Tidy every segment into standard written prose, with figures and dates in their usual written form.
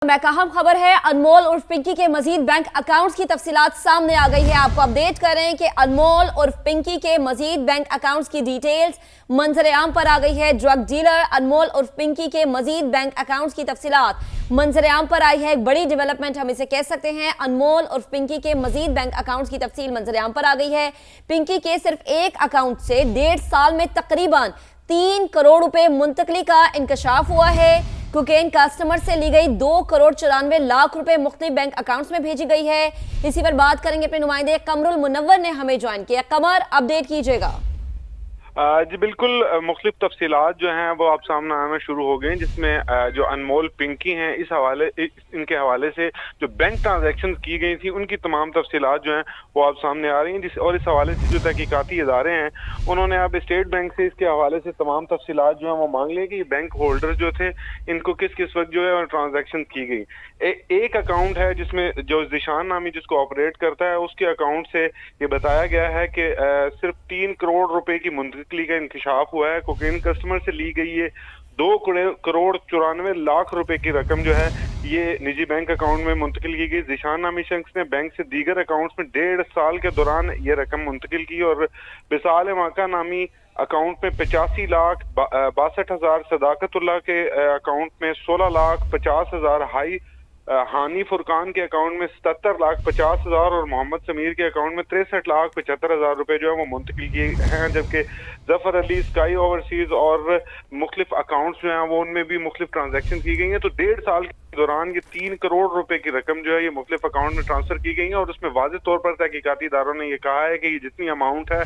अहम खबर है, अनमोल उर्फ पिंकी के मजीद बैंक अकाउंट्स की तफसीलात सामने आ गई है। आपको अपडेट करें कि अनमोल उर्फ पिंकी के मजीद बैंक अकाउंट्स की डिटेल्स मंजर आम पर आ गई है। ड्रग डीलर अनमोल उर्फ पिंकी के मजीद बैंक अकाउंट्स की तफसीलात मंजर आम पर आई है। एक बड़ी डेवलपमेंट हम इसे कह सकते हैं। अनमोल उर्फ पिंकी के मजीद बैंक अकाउंट्स की तफसील मंजर आम पर आ गई है। पिंकी के सिर्फ एक अकाउंट से 1.5 साल में तकरीबन 3 करोड़ रुपए मुंतकली का इंकशाफ हुआ है। कोकेन कस्टमर से ली गई 2,94,00,000 रुपए मुख्तलिफ बैंक अकाउंट्स में भेजी गई है। इसी पर बात करेंगे, अपने नुमाइंदे कमरुल मुनव्वर ने हमें ज्वाइन किया। कमर, अपडेट कीजिएगा। जी बिल्कुल, मुख्तलिफ तफसीलात जो हैं वो आप सामने आना शुरू हो गए, जिसमें जो अनमोल पिंकी हैं इनके हवाले से जो बैंक ट्रांजैक्शन की गई थी उनकी तमाम तफसीलात जो हैं वो आप सामने आ रही हैं। और इस हवाले से जो तहकीकाती इदारे हैं उन्होंने अब स्टेट बैंक से इसके हवाले से तमाम तफसीलात जो हैं वो मांग ली कि बैंक होल्डर जो थे इनको किस किस वक्त जो है ट्रांजैक्शन की गई। एक अकाउंट है जिसमें जो ज़ीशान नामी जिसको ऑपरेट करता है उसके अकाउंट से ये बताया गया है कि सिर्फ 3 करोड़ रुपए की मुंतकली का इंकशाफ हुआ है। कोकेन कस्टमर से ली गई है 2,94,00,000 रुपए की रकम जो है ये निजी बैंक अकाउंट में मुंतकिल की गई। ज़ीशान नामी शख्स ने बैंक से दीगर अकाउंट्स में 1.5 साल के दौरान ये रकम मुंतकिल की और बिसाल माका नामी अकाउंट में 85,62,000, सदाकतुल्लाह के अकाउंट में 16,50,000, हानी फुरकान के अकाउंट में 77,50,000 और मोहम्मद समीर के अकाउंट में 63,75,000 रुपए जो है वो मुंतकिल किए हैं। जबकि जफर अली, स्काई ओवरसीज और मुख्तलिफ अकाउंट्स जो हैं वो उनमें भी मुख्तलिफ ट्रांजैक्शन की गई हैं। तो 1.5 साल के दौरान ये 3 करोड़ रुपए की रकम जो है ये मुख्तलिफ अकाउंट में ट्रांसफर की गई है। और उसमें वाज़ेह तौर पर तहकीकाती इदारों ने ये कहा है कि ये जितनी अमाउंट है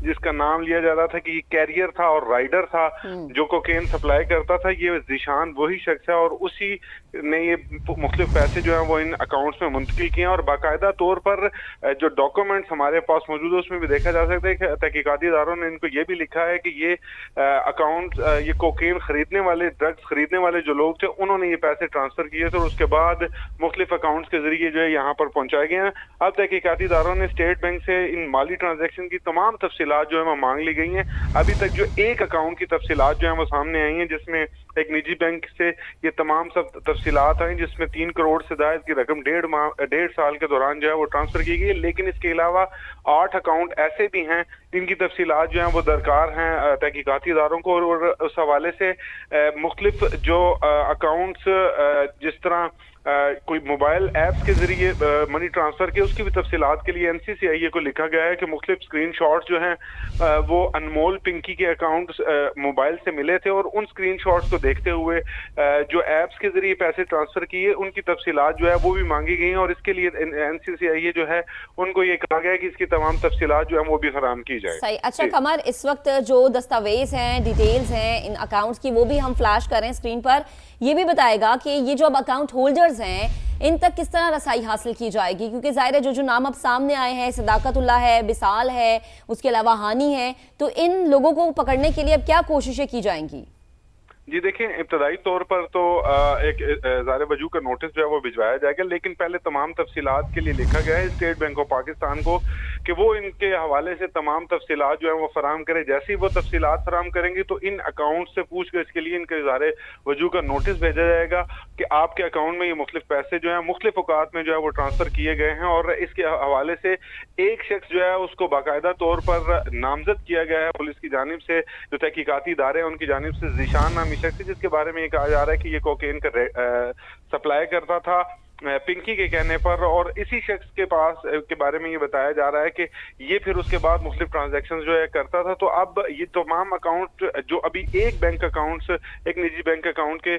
जिसका नाम लिया जा रहा था कि ये कैरियर था और राइडर था जो कोकेन सप्लाई करता था, ये ज़ीशान वही शख्स है और उसी ने ये मुख्तलिफ पैसे जो हैं वो इन अकाउंट्स में मुंतकिल किए हैं। और बाकायदा तौर पर जो डॉक्यूमेंट्स हमारे पास मौजूद है उसमें भी देखा जा सकता है कि तहकीकाती इदारों ने इनको ये भी लिखा है कि ये अकाउंट ये कोकेन खरीदने वाले, ड्रग्स खरीदने वाले जो लोग थे उन्होंने ये पैसे ट्रांसफर किए थे और उसके बाद मुख्तलिफ अकाउंट्स के जरिए जो है यहाँ पर पहुंचाए गए हैं। अब तहकीकाती इदारों ने स्टेट बैंक से इन माली ट्रांजेक्शन की तमाम तफसीलात जो है वो मांग ली गई हैं। अभी तक जो एक अकाउंट की तफसीलात जो है वो सामने आई हैं, जिसमें एक निजी बैंक से ये तमाम सब तफसीलात आई जिसमें 3 करोड़ से ज्यादा की रकम 1.5 साल के दौरान जो है वो ट्रांसफर की गई। लेकिन इसके अलावा 8 अकाउंट ऐसे भी हैं जिनकी तफसीलात जो हैं वो दरकार हैं तहकीकाती इदारों को। और उस हवाले से मुख्तलिफ जो अकाउंट्स जिस तरह कोई मोबाइल ऐप्स के जरिए मनी ट्रांसफर के उसकी भी तफसीलात के लिए NCCIA को लिखा गया है कि मुख्तलिफ स्क्रीन शॉट्स जो हैं वो अनमोल पिंकी के अकाउंट मोबाइल से मिले थे और उन स्क्रीन शॉट्स को देखते हुए जो ऐप्स के जरिए पैसे ट्रांसफर किए उनकी तफसीलात जो है वो भी मांगी गई हैं। और इसके लिए NCCIA जो है उनको ये कहा गया है कि इसकी तमाम तफसीलात जो है वो भी फराहम की जाए। सही। अच्छा कमर, इस वक्त जो दस्तावेज हैं, डिटेल्स हैं इन अकाउंट्स की, वो भी हम फ्लैश करें स्क्रीन पर। ये भी बताएगा कि ये जो अब अकाउंट होल्डर्स हैं इन तक किस तरह रसाई हासिल की जाएगी, क्योंकि जाहिर है जो नाम अब सामने आए हैं, सदाकतुल्लाह है, बिसाल है, उसके अलावा हानी है, तो इन लोगों को पकड़ने के लिए अब क्या कोशिशें की जाएंगी? जी देखें, इब्तदाई तौर पर तो एक ज़ाहिर वजूह का नोटिस जो है वो भिजवाया जाएगा, लेकिन पहले तमाम तफसीलात के लिए लिखा गया है स्टेट बैंक ऑफ पाकिस्तान को कि वो इनके हवाले से तमाम तफसीलात जो है वो फराहम करे। जैसे ही वो तफसीलात फराहम करेंगे तो इन अकाउंट से पूछगछ के लिए इनके ज़ाहिर वजूह का नोटिस भेजा जाएगा कि आपके अकाउंट में ये मुख्तलिफ पैसे जो है मुख्तलिफ औकात में जो है वो ट्रांसफर किए गए हैं। और इसके हवाले से एक शख्स जो है उसको बाकायदा तौर पर नामजद किया गया है पुलिस की जानिब से, जो तहकीकाती इदारे हैं उनकी जानिब से, ज़ीशान नामी शख्स जिसके बारे में ये कहा जा रहा है कि ये कोकेन का सप्लाई करता था पिंकी के कहने पर। और इसी शख्स के पास के बारे में ये बताया जा रहा है कि ये फिर उसके बाद मुख्तलिफ ट्रांजैक्शन जो है करता था। तो अब ये तमाम अकाउंट जो अभी एक बैंक अकाउंट एक निजी बैंक अकाउंट के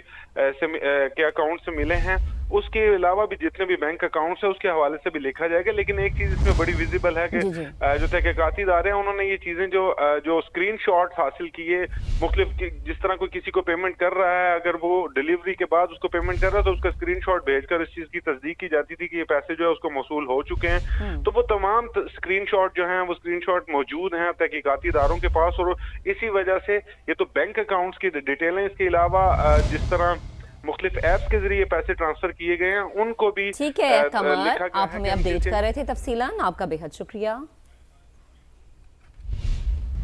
अकाउंट से मिले हैं, उसके अलावा भी जितने भी बैंक अकाउंट्स है उसके हवाले से भी लिखा जाएगा। लेकिन एक चीज इसमें बड़ी विजिबल है कि जो तहकीकाती इदारे हैं उन्होंने ये चीजें जो स्क्रीन शॉट्स हासिल किए मुख्तलिफ, जिस तरह कोई किसी को पेमेंट कर रहा है, अगर वो डिलीवरी के बाद उसको पेमेंट कर रहा है तो उसका स्क्रीन शॉट भेजकर इस चीज की तस्दीक की जाती थी कि ये पैसे जो है उसको मौसूल हो चुके हैं। तो वो तमाम स्क्रीन शॉट जो हैं वो स्क्रीन शॉट मौजूद हैं तहकीकाती इदारों के पास। और इसी वजह से ये तो बैंक अकाउंट्स की डिटेल है, इसके अलावा जिस तरह मुख्तलिफ ऐप्स के जरिए पैसे ट्रांसफर किए गए हैं उनको भी ठीक है कमर, आप हमें अपडेट कर रहे थे तफसीलन, आपका बेहद शुक्रिया।